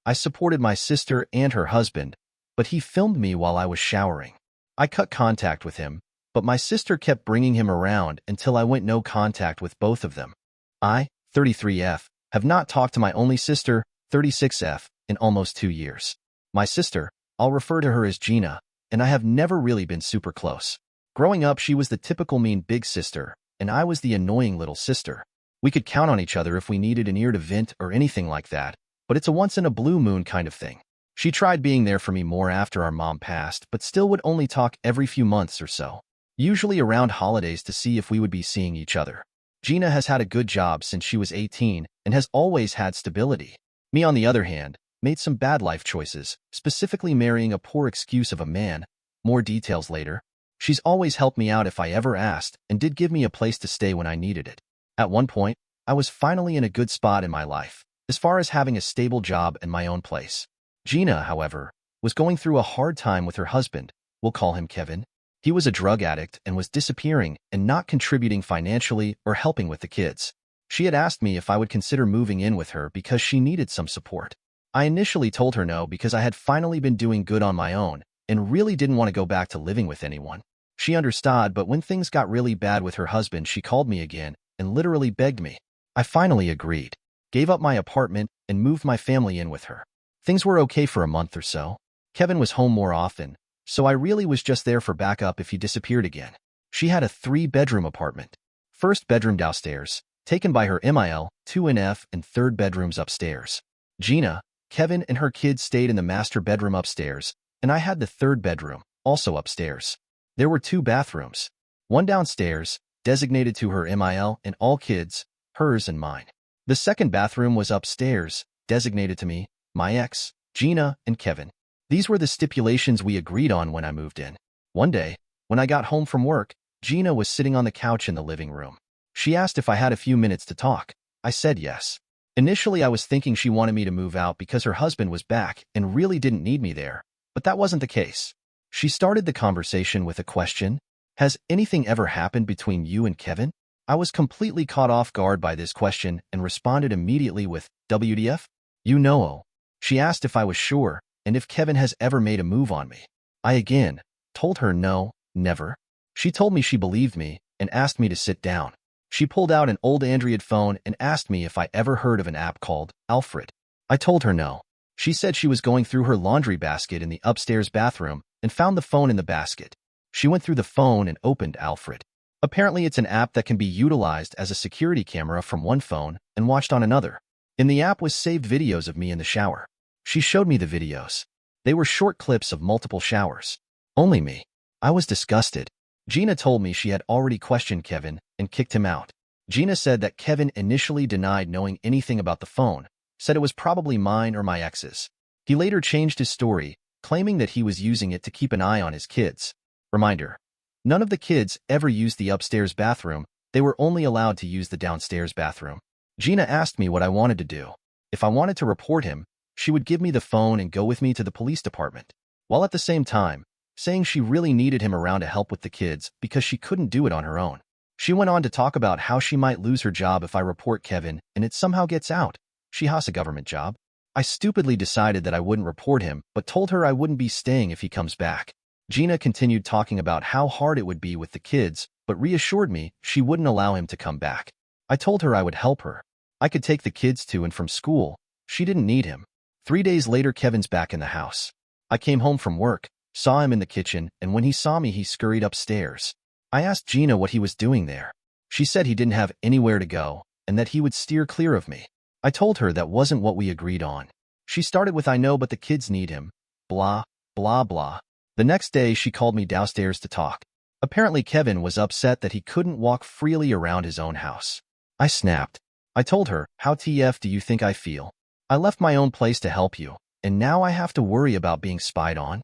I supported my sister and her husband, but he filmed me while I was showering. I cut contact with him, but my sister kept bringing him around until I went no contact with both of them. I, 33F, have not talked to my only sister, 36F, in almost 2 years. My sister, I'll refer to her as Gina, and I have never really been super close. Growing up, she was the typical mean big sister, and I was the annoying little sister. We could count on each other if we needed an ear to vent or anything like that, but it's a once-in-a-blue-moon kind of thing. She tried being there for me more after our mom passed, but still would only talk every few months or so, usually around holidays to see if we would be seeing each other. Gina has had a good job since she was 18 and has always had stability. Me, on the other hand, made some bad life choices, specifically marrying a poor excuse of a man. More details later. She's always helped me out if I ever asked and did give me a place to stay when I needed it. At one point, I was finally in a good spot in my life, as far as having a stable job and my own place. Gina, however, was going through a hard time with her husband. We'll call him Kevin. He was a drug addict and was disappearing and not contributing financially or helping with the kids. She had asked me if I would consider moving in with her because she needed some support. I initially told her no because I had finally been doing good on my own and really didn't want to go back to living with anyone. She understood, but when things got really bad with her husband, she called me again and literally begged me. I finally agreed, gave up my apartment, and moved my family in with her. Things were okay for a month or so. Kevin was home more often, so I really was just there for backup if he disappeared again. She had a 3-bedroom apartment. First bedroom downstairs, taken by her MIL, 2NF, and third bedrooms upstairs. Gina, Kevin, and her kids stayed in the master bedroom upstairs, and I had the third bedroom, also upstairs. There were 2 bathrooms, one downstairs, designated to her MIL and all kids, hers and mine. The second bathroom was upstairs, designated to me, my ex, Gina, and Kevin. These were the stipulations we agreed on when I moved in. One day, when I got home from work, Gina was sitting on the couch in the living room. She asked if I had a few minutes to talk. I said yes. Initially, I was thinking she wanted me to move out because her husband was back and really didn't need me there, but that wasn't the case. She started the conversation with a question. Has anything ever happened between you and Kevin? I was completely caught off guard by this question and responded immediately with, WTF? You know. She asked if I was sure and if Kevin has ever made a move on me. I again told her no, never. She told me she believed me and asked me to sit down. She pulled out an old Android phone and asked me if I ever heard of an app called Alfred. I told her no. She said she was going through her laundry basket in the upstairs bathroom and found the phone in the basket. She went through the phone and opened Alfred. Apparently, it's an app that can be utilized as a security camera from one phone and watched on another. In the app was saved videos of me in the shower. She showed me the videos. They were short clips of multiple showers. Only me. I was disgusted. Gina told me she had already questioned Kevin and kicked him out. Gina said that Kevin initially denied knowing anything about the phone, said it was probably mine or my ex's. He later changed his story, claiming that he was using it to keep an eye on his kids. Reminder: none of the kids ever used the upstairs bathroom. They were only allowed to use the downstairs bathroom. Gina asked me what I wanted to do. If I wanted to report him, she would give me the phone and go with me to the police department, while at the same time saying she really needed him around to help with the kids because she couldn't do it on her own. She went on to talk about how she might lose her job if I report Kevin and it somehow gets out. She has a government job. I stupidly decided that I wouldn't report him, but told her I wouldn't be staying if he comes back. Gina continued talking about how hard it would be with the kids, but reassured me she wouldn't allow him to come back. I told her I would help her. I could take the kids to and from school. She didn't need him. 3 days later, Kevin's back in the house. I came home from work, saw him in the kitchen, and when he saw me, he scurried upstairs. I asked Gina what he was doing there. She said he didn't have anywhere to go and that he would steer clear of me. I told her that wasn't what we agreed on. She started with, I know, but the kids need him. Blah, blah, blah. The next day, she called me downstairs to talk. Apparently, Kevin was upset that he couldn't walk freely around his own house. I snapped. I told her, how TF do you think I feel? I left my own place to help you, and now I have to worry about being spied on?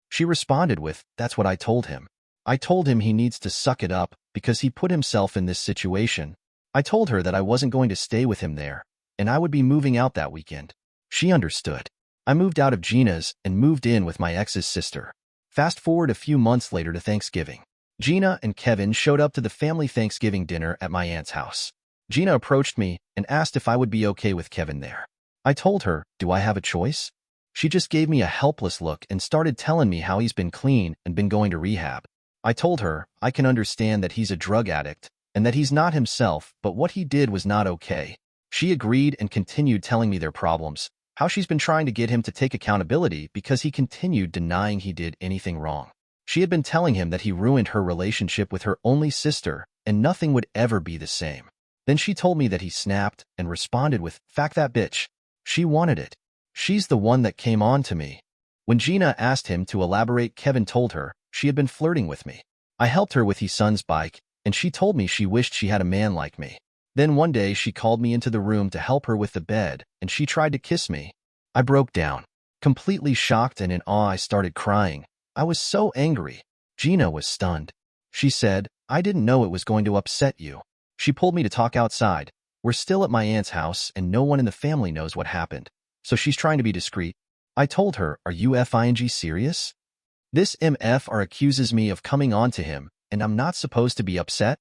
She responded with, that's what I told him. I told him he needs to suck it up because he put himself in this situation. I told her that I wasn't going to stay with him there, and I would be moving out that weekend. She understood. I moved out of Gina's and moved in with my ex's sister. Fast forward a few months later to Thanksgiving. Gina and Kevin showed up to the family Thanksgiving dinner at my aunt's house. Gina approached me and asked if I would be okay with Kevin there. I told her, do I have a choice? She just gave me a helpless look and started telling me how he's been clean and been going to rehab. I told her, I can understand that he's a drug addict and that he's not himself, but what he did was not okay. She agreed and continued telling me their problems, how she's been trying to get him to take accountability because he continued denying he did anything wrong. She had been telling him that he ruined her relationship with her only sister and nothing would ever be the same. Then she told me that he snapped and responded with, "Fuck that bitch." She wanted it. She's the one that came on to me. When Gina asked him to elaborate, Kevin told her she had been flirting with me. I helped her with his son's bike, and she told me she wished she had a man like me. Then one day she called me into the room to help her with the bed, and she tried to kiss me. I broke down. Completely shocked and in awe, I started crying. I was so angry. Gina was stunned. She said, "I didn't know it was going to upset you." She pulled me to talk outside. We're still at my aunt's house and no one in the family knows what happened, so she's trying to be discreet. I told her, "Are you f***ing serious? This MFR accuses me of coming on to him, and I'm not supposed to be upset?"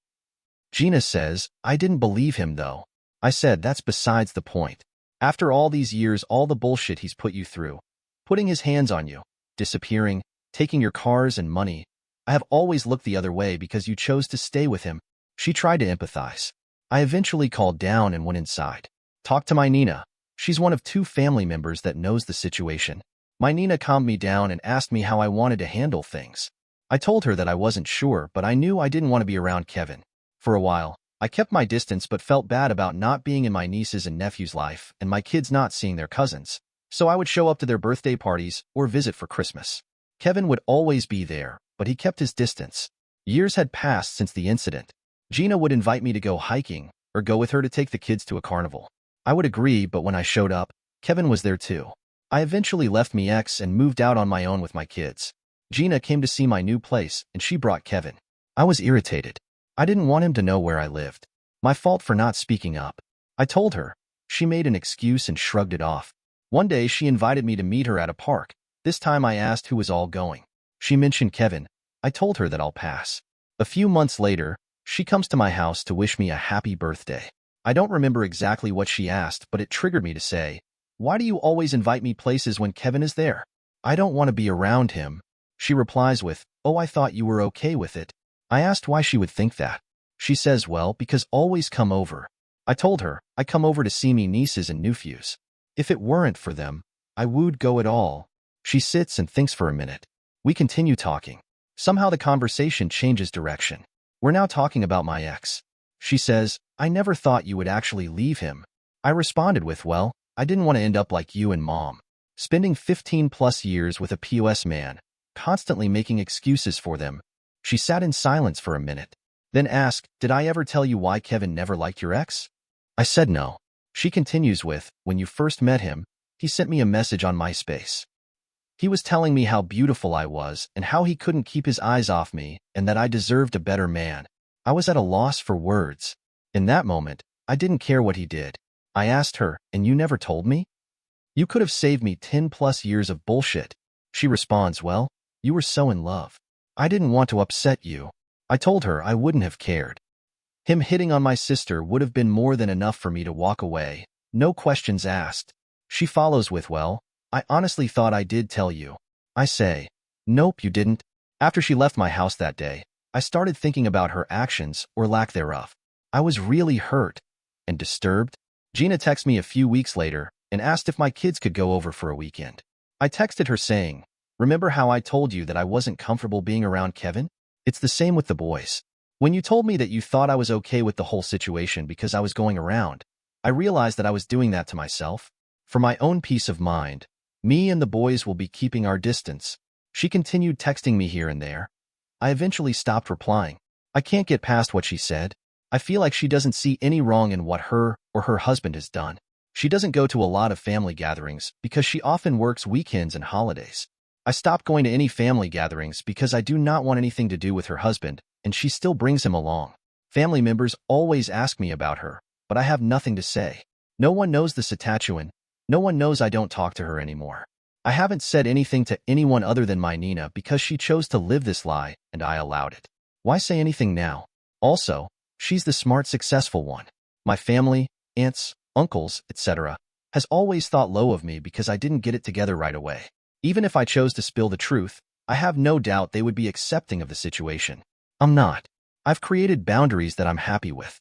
Gina says, "I didn't believe him though." I said, "That's besides the point. After all these years, all the bullshit he's put you through, putting his hands on you, disappearing, taking your cars and money, I have always looked the other way because you chose to stay with him." She tried to empathize. I eventually called down and went inside. Talked to my Nina. She's one of 2 family members that knows the situation. My Nina calmed me down and asked me how I wanted to handle things. I told her that I wasn't sure, but I knew I didn't want to be around Kevin. For a while, I kept my distance but felt bad about not being in my niece's and nephew's life and my kids not seeing their cousins, so I would show up to their birthday parties or visit for Christmas. Kevin would always be there, but he kept his distance. Years had passed since the incident. Gina would invite me to go hiking or go with her to take the kids to a carnival. I would agree, but when I showed up, Kevin was there too. I eventually left my ex and moved out on my own with my kids. Gina came to see my new place and she brought Kevin. I was irritated. I didn't want him to know where I lived. My fault for not speaking up. I told her. She made an excuse and shrugged it off. One day she invited me to meet her at a park. This time I asked who was all going. She mentioned Kevin. I told her that I'll pass. A few months later, she comes to my house to wish me a happy birthday. I don't remember exactly what she asked, but it triggered me to say, "Why do you always invite me places when Kevin is there? I don't want to be around him." She replies with, "Oh, I thought you were okay with it." I asked why she would think that. She says, "Well, because always come over." I told her, I come over to see me nieces and nephews. If it weren't for them, I would go at all. She sits and thinks for a minute. We continue talking. Somehow the conversation changes direction. We're now talking about my ex. She says, "I never thought you would actually leave him." I responded with, "Well, I didn't want to end up like you and Mom. Spending 15 plus years with a POS man, constantly making excuses for them." She sat in silence for a minute, then asked, "Did I ever tell you why Kevin never liked your ex?" I said no. She continues with, "When you first met him, he sent me a message on MySpace. He was telling me how beautiful I was and how he couldn't keep his eyes off me and that I deserved a better man." I was at a loss for words. In that moment, I didn't care what he did. I asked her, "And you never told me? You could have saved me 10 plus years of bullshit." She responds, "Well, you were so in love. I didn't want to upset you." I told her I wouldn't have cared. Him hitting on my sister would have been more than enough for me to walk away, no questions asked. She follows with, "Well, I honestly thought I did tell you." I say, "Nope, you didn't." After she left my house that day, I started thinking about her actions or lack thereof. I was really hurt and disturbed. Gina texted me a few weeks later and asked if my kids could go over for a weekend. I texted her saying, "Remember how I told you that I wasn't comfortable being around Kevin? It's the same with the boys. When you told me that you thought I was okay with the whole situation because I was going around, I realized that I was doing that to myself. For my own peace of mind, me and the boys will be keeping our distance." She continued texting me here and there. I eventually stopped replying. I can't get past what she said. I feel like she doesn't see any wrong in what her or her husband has done. She doesn't go to a lot of family gatherings because she often works weekends and holidays. I stopped going to any family gatherings because I do not want anything to do with her husband, and she still brings him along. Family members always ask me about her, but I have nothing to say. No one knows the Satatuan. No one knows I don't talk to her anymore. I haven't said anything to anyone other than my Nina because she chose to live this lie and I allowed it. Why say anything now? Also, she's the smart, successful one. My family, aunts, uncles, etc., has always thought low of me because I didn't get it together right away. Even if I chose to spill the truth, I have no doubt they would be accepting of the situation. I'm not. I've created boundaries that I'm happy with.